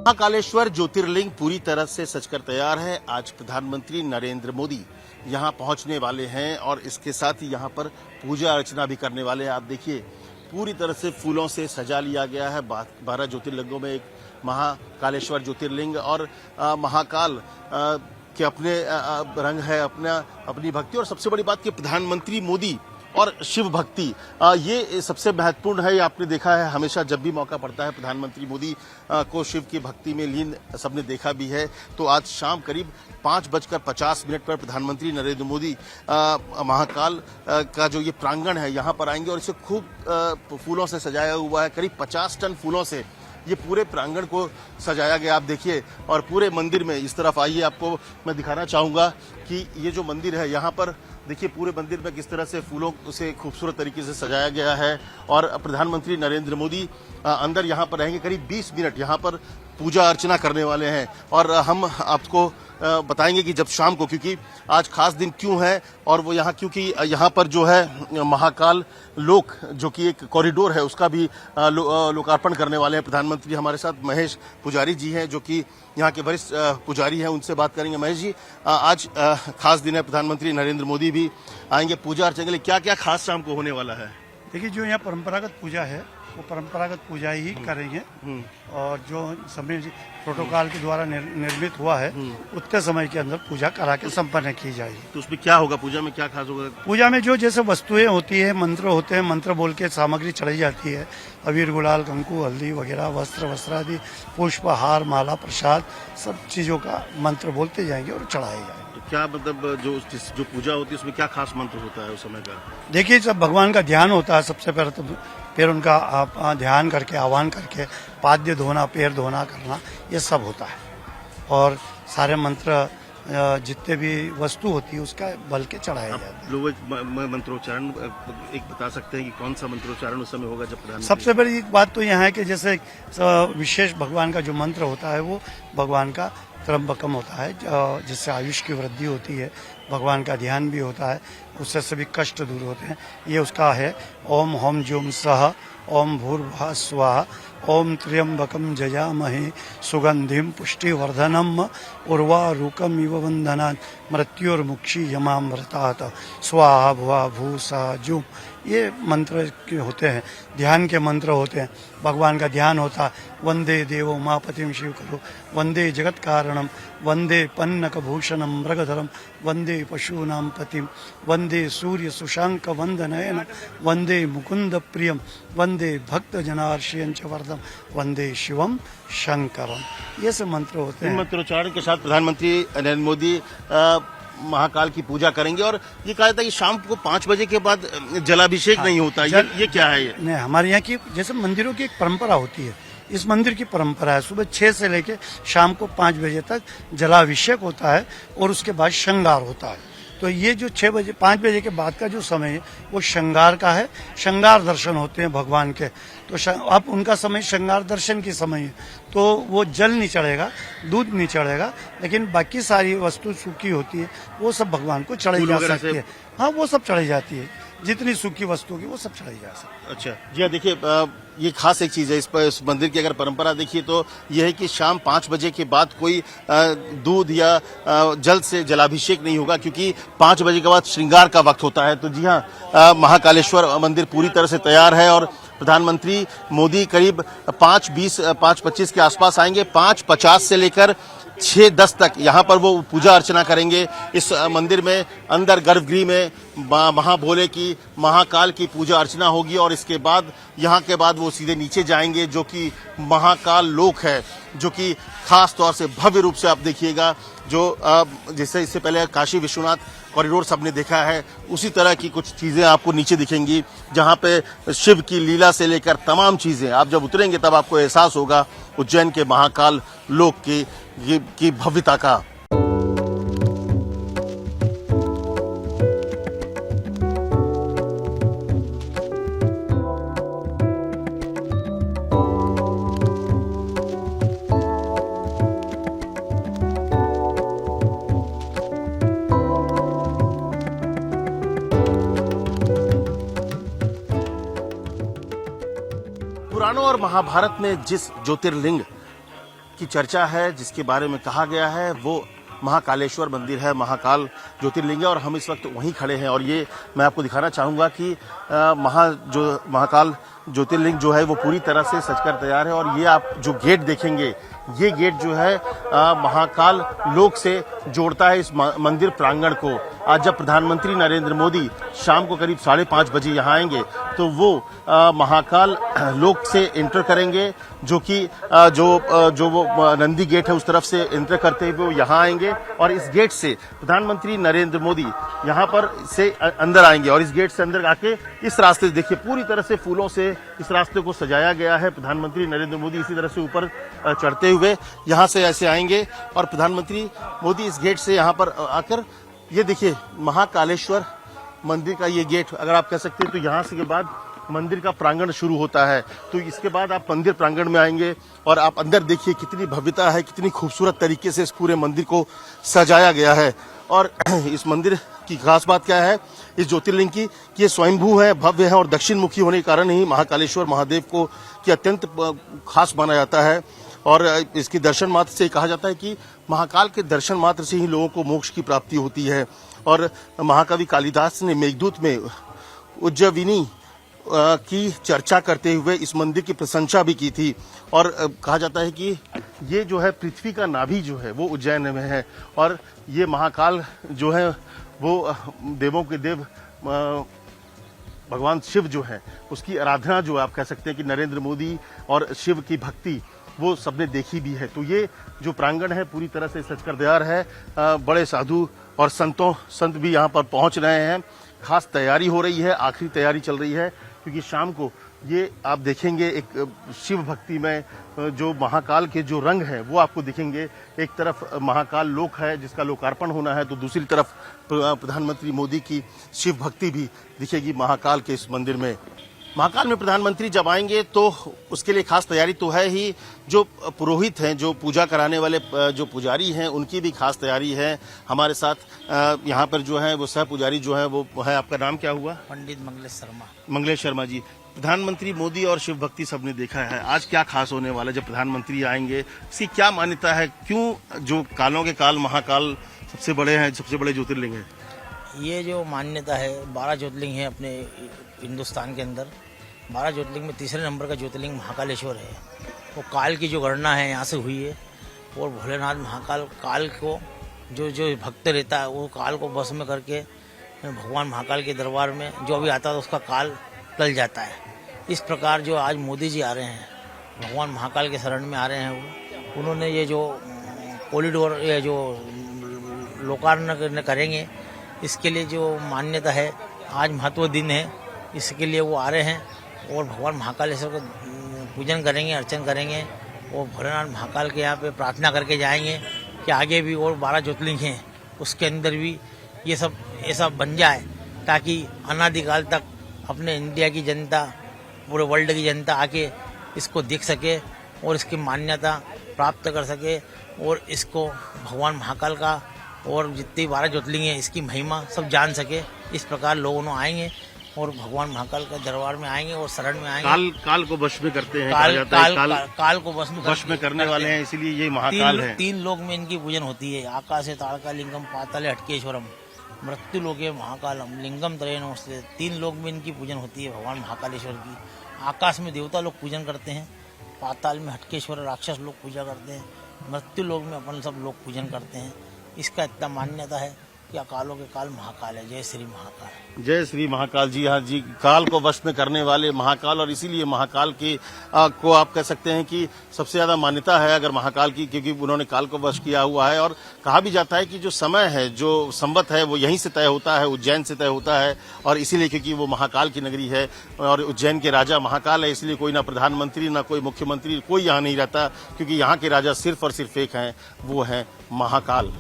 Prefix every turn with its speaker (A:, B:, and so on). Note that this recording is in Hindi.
A: महाकालेश्वर ज्योतिर्लिंग पूरी तरह से सजकर तैयार है। आज प्रधानमंत्री नरेंद्र मोदी यहां पहुंचने वाले हैं और इसके साथ ही यहां पर पूजा अर्चना भी करने वाले हैं। आप देखिए पूरी तरह से फूलों से सजा लिया गया है। 12 ज्योतिर्लिंगों में एक महाकालेश्वर ज्योतिर्लिंग और महाकाल के अपने रंग है, अपनी भक्ति। और सबसे बड़ी बात कि प्रधानमंत्री मोदी और शिव भक्ति ये सबसे महत्वपूर्ण है। ये आपने देखा है हमेशा जब भी मौका पड़ता है प्रधानमंत्री मोदी को शिव की भक्ति में लीन सबने देखा भी है। तो आज शाम करीब 5:50 पर प्रधानमंत्री नरेंद्र मोदी महाकाल का जो ये प्रांगण है यहाँ पर आएंगे और इसे खूब फूलों से सजाया हुआ है। करीब 50 टन फूलों से ये पूरे प्रांगण को सजाया गया। आप देखिए और पूरे मंदिर में इस तरफ आइए, आपको मैं दिखाना चाहूंगा कि ये जो मंदिर है यहाँ पर देखिए पूरे मंदिर में किस तरह से फूलों से खूबसूरत तरीके से सजाया गया है। और प्रधानमंत्री नरेंद्र मोदी अंदर यहाँ पर रहेंगे। करीब 20 मिनट यहाँ पर पूजा अर्चना करने वाले हैं और हम आपको बताएंगे कि जब शाम को, क्योंकि आज खास दिन क्यों है और वो यहाँ क्योंकि यहाँ पर जो है महाकाल लोक जो कि एक कॉरिडोर है उसका भी लोकार्पण करने वाले हैं प्रधानमंत्री। हमारे साथ महेश पुजारी जी हैं जो कि यहाँ के वरिष्ठ पुजारी हैं, उनसे बात करेंगे। महेश जी, आज खास दिन है, प्रधानमंत्री नरेंद्र मोदी भी आएंगे पूजा अर्चना के लिए। क्या क्या खास शाम को होने वाला है?
B: देखिए, जो यहाँ परंपरागत पूजा है वो परंपरागत पूजा ही करेंगे और जो समय प्रोटोकॉल के द्वारा निर्मित हुआ है उतने समय के अंदर पूजा करा के संपन्न की जाएगी।
A: तो उसमें क्या होगा? पूजा में क्या खास होगा?
B: पूजा में जो जैसे वस्तुएं होती है, मंत्र होते हैं, मंत्र बोल के सामग्री चढ़ाई जाती है। अबीर, गुलाल, कंकु, हल्दी वगैरह, वस्त्र आदि, पुष्प, हार, माला, प्रसाद, सब चीजों का मंत्र बोलते जाएंगे और चढ़ाए जाएंगे।
A: तो क्या मतलब जो पूजा होती है उसमें क्या खास मंत्र होता है उस समय का?
B: देखिए, जब भगवान का ध्यान होता है सबसे पहले तो फिर उनका ध्यान करके आह्वान करके पाद्य धोना, पैर धोना करना, ये सब होता है। और सारे मंत्र जितने भी वस्तु होती है उसका बल के चढ़ाया जाता है।
A: लोग मंत्रोच्चारण एक बता सकते हैं कि कौन सा मंत्रोच्चारण उस समय होगा जब प्रधानमंत्री?
B: सबसे बड़ी बात तो यहाँ है कि जैसे विशेष भगवान का जो मंत्र होता है वो भगवान का त्र्यंबकम होता है, जिससे आयुष की वृद्धि होती है। भगवान का ध्यान भी होता है, उससे सभी कष्ट दूर होते हैं। ये उसका है ओम हम ज्योम सह ओम भूर्भुवः स्वः ओम त्र्यंबकम जयामहे सुगंधिम पुष्टिवर्धनम उर्वारुकम इव वंदनात् मृत्युर्मुक्षी यमामृतात् स्वाहा भुवा भूसा जुम। ये मंत्र के होते हैं, ध्यान के मंत्र होते हैं। भगवान का ध्यान होता है। वंदे देवो मापतिम शिव करो, वंदे जगत कारणम, वंदे पन्नक भूषणम मृगधरम, वंदे पशूनाम पतिम, वंदे सूर्य सुशांक वंदनयन, वंदे मुकुंद प्रियम, वंदे भक्त जनार्षयं च वरदम, वंदे शिवम शंकरम। ये सब मंत्र होते हैं।
A: मंत्रोच्चारण के साथ प्रधानमंत्री नरेंद्र मोदी महाकाल की पूजा करेंगे। और ये कहा जाता है कि शाम को 5 बजे के बाद जलाभिषेक नहीं होता। ये क्या है? ये
B: नहीं, हमारे यहाँ की जैसे मंदिरों की एक परंपरा होती है, इस मंदिर की परंपरा है। सुबह 6 से लेके शाम को 5 बजे तक जलाभिषेक होता है और उसके बाद श्रृंगार होता है। तो ये जो 5 बजे के बाद का जो समय है वो श्रृंगार का है। श्रृंगार दर्शन होते हैं भगवान के। तो अब उनका समय श्रृंगार दर्शन की समय है, तो वो जल नहीं चढ़ेगा, दूध नहीं चढ़ेगा, लेकिन बाकी सारी वस्तु सूखी होती है वो सब भगवान को चढ़ाई जा सकती है। हाँ, वो सब चढ़ाई जाती है, जितनी सूखी वस्तु की वो सब चढ़ाई जा सकती है।
A: अच्छा जी हाँ, देखिए ये खास एक चीज है इस मंदिर की अगर परंपरा देखिए तो यह है कि शाम 5 बजे के बाद कोई दूध या जल से जलाभिषेक नहीं होगा, क्योंकि 5 बजे के बाद श्रृंगार का वक्त होता है। तो जी हाँ, महाकालेश्वर मंदिर पूरी तरह से तैयार है और प्रधानमंत्री मोदी करीब 5:25 के आसपास आएंगे। 5:50 से लेकर 6:10 तक यहाँ पर वो पूजा अर्चना करेंगे। इस मंदिर में अंदर गर्भगृह में महाभोले की, महाकाल की पूजा अर्चना होगी और इसके बाद यहाँ के बाद वो सीधे नीचे जाएंगे, जो कि महाकाल लोक है, जो कि खास तौर से भव्य रूप से आप देखिएगा। जो जैसे इससे पहले काशी विश्वनाथ कॉरिडोर सबने देखा है, उसी तरह की कुछ चीजें आपको नीचे दिखेंगी, जहाँ पे शिव की लीला से लेकर तमाम चीजें। आप जब उतरेंगे तब आपको एहसास होगा उज्जैन के महाकाल लोक की भव्यता का। पुराणों और महाभारत में जिस ज्योतिर्लिंग जिसकी चर्चा है, जिसके बारे में कहा गया है, वो महाकालेश्वर मंदिर है, महाकाल ज्योतिर्लिंग है। और हम इस वक्त वहीं खड़े हैं और ये मैं आपको दिखाना चाहूँगा कि महाकाल ज्योतिर्लिंग जो है वो पूरी तरह से सजकर तैयार है। और ये आप जो गेट देखेंगे, ये गेट जो है महाकाल लोक से जोड़ता है इस मंदिर प्रांगण को। आज जब प्रधानमंत्री नरेंद्र मोदी शाम को करीब 5:30 बजे यहाँ आएंगे तो वो महाकाल लोक से एंटर करेंगे, जो कि जो वो नंदी गेट है उस तरफ से एंटर करते हुए वो यहाँ आएंगे। और इस गेट से प्रधानमंत्री नरेंद्र मोदी यहाँ पर से अंदर आएंगे और इस गेट से अंदर आके इस रास्ते से देखिए पूरी तरह से फूलों से इस रास्ते को सजाया गया है। प्रधानमंत्री नरेंद्र मोदी इसी तरह से ऊपर चढ़ते हुए यहाँ से ऐसे आएंगे और प्रधानमंत्री मोदी इस गेट से यहाँ पर आकर ये देखिए महाकालेश्वर मंदिर का ये गेट अगर आप कह सकते हैं तो यहाँ से के बाद मंदिर का प्रांगण शुरू होता है। तो इसके बाद आप मंदिर प्रांगण में आएंगे और आप अंदर देखिए कितनी भव्यता है, कितनी खूबसूरत तरीके से इस पूरे मंदिर को सजाया गया है। और इस मंदिर की खास बात क्या है इस ज्योतिर्लिंग की कि ये स्वयंभू है, भव्य है और दक्षिण मुखी होने के कारण ही महाकालेश्वर महादेव को की अत्यंत खास माना जाता है। और इसकी दर्शन मात्र से कहा जाता है कि महाकाल के दर्शन मात्र से ही लोगों को मोक्ष की प्राप्ति होती है। और महाकवि कालिदास ने मेघदूत में उज्जयिनी की चर्चा करते हुए इस मंदिर की प्रशंसा भी की थी। और कहा जाता है कि ये जो है पृथ्वी का नाभि जो है वो उज्जैन में है और ये महाकाल जो है वो देवों के देव भगवान शिव जो है उसकी आराधना जो आप कह सकते हैं कि नरेंद्र मोदी और शिव की भक्ति वो सबने देखी भी है। तो ये जो प्रांगण है पूरी तरह से सजकर तैयार है। बड़े साधु और संत भी यहाँ पर पहुँच रहे हैं। खास तैयारी हो रही है, आखिरी तैयारी चल रही है क्योंकि शाम को ये आप देखेंगे एक शिव भक्ति में जो महाकाल के जो रंग है वो आपको दिखेंगे। एक तरफ महाकाल लोक है जिसका लोकार्पण होना है तो दूसरी तरफ प्रधानमंत्री मोदी की शिव भक्ति भी दिखेगी महाकाल के इस मंदिर में। महाकाल में प्रधानमंत्री जब आएंगे तो उसके लिए खास तैयारी तो है ही। जो पुरोहित हैं, जो पूजा कराने वाले जो पुजारी हैं, उनकी भी खास तैयारी है। हमारे साथ यहाँ पर जो है वो सह पुजारी जो है वो है, आपका नाम क्या हुआ?
C: पंडित मंगलेश शर्मा।
A: मंगलेश शर्मा जी, प्रधानमंत्री मोदी और शिव भक्ति सबने देखा है, आज क्या खास होने वाला है जब प्रधानमंत्री आएंगे? इसकी क्या मान्यता है? क्यों जो कालों के काल महाकाल सबसे बड़े हैं, सबसे बड़े ज्योतिर्लिंग है?
C: ये जो मान्यता है 12 ज्योतिर्लिंग है अपने हिंदुस्तान के अंदर। 12 ज्योतिर्लिंग में तीसरे नंबर का ज्योतिर्लिंग महाकालेश्वर है। वो काल की जो गणना है यहाँ से हुई है और भोलेनाथ महाकाल काल को जो भक्त रहता है वो काल को बस में करके भगवान महाकाल के दरबार में जो भी आता है उसका काल टल जाता है। इस प्रकार जो आज मोदी जी आ रहे हैं भगवान महाकाल के शरण में आ रहे हैं उन्होंने ये जो कॉरिडोर ये जो लोकार्पण करेंगे इसके लिए जो मान्यता है आज महत्व दिन है, इसके लिए वो आ रहे हैं और भगवान महाकालेश्वर को पूजन करेंगे, अर्चन करेंगे और भोलेनाथ महाकाल के यहाँ पे प्रार्थना करके जाएंगे कि आगे भी और 12 ज्योतिर्लिंग हैं उसके अंदर भी ये सब ऐसा बन जाए ताकि अनादिकाल तक अपने इंडिया की जनता पूरे वर्ल्ड की जनता आके इसको देख सके और इसकी मान्यता प्राप्त कर सके और इसको भगवान महाकाल का और जितनी 12 ज्योतिर्लिंग है इसकी महिमा सब जान सके। इस प्रकार लोग आएंगे और भगवान महाकाल के दरबार में आएंगे और शरण में आएंगे।
A: काल को वश में करते हैं,
C: काल को वश में
A: करने वाले हैं, इसलिए ये महाकाल है।
C: 3 लोक में इनकी पूजन होती है, आकाशे ताड़का लिंगम पाताले हटकेश्वरम मृत्यु लोके महाकालम लिंगम त्रय नमस्ते। 3 लोक में इनकी पूजन होती है भगवान महाकालेश्वर की। आकाश में देवता लोग पूजन करते हैं, पाताल में हटकेश्वर राक्षस लोग पूजा करते हैं, मृत्यु लोक में अपन सब लोग पूजन करते हैं। इसका इतना मान्यता है कि अकालों के काल महाकाल है। जय श्री महाकाल।
A: जय श्री महाकाल जी। हाँ जी, काल को वश में करने वाले महाकाल और इसीलिए महाकाल के को आप कह सकते हैं कि सबसे ज्यादा मान्यता है अगर महाकाल की, क्योंकि उन्होंने काल को वश किया हुआ है। और कहा भी जाता है कि जो समय है, जो संवत है वो यहीं से तय होता है, उज्जैन से तय होता है। और इसीलिए क्योंकि वो महाकाल की नगरी है और उज्जैन के राजा महाकाल है, इसलिए कोई ना प्रधानमंत्री ना कोई मुख्यमंत्री कोई यहाँ नहीं रहता, क्योंकि यहाँ के राजा सिर्फ और सिर्फ एक हैं, वो है महाकाल।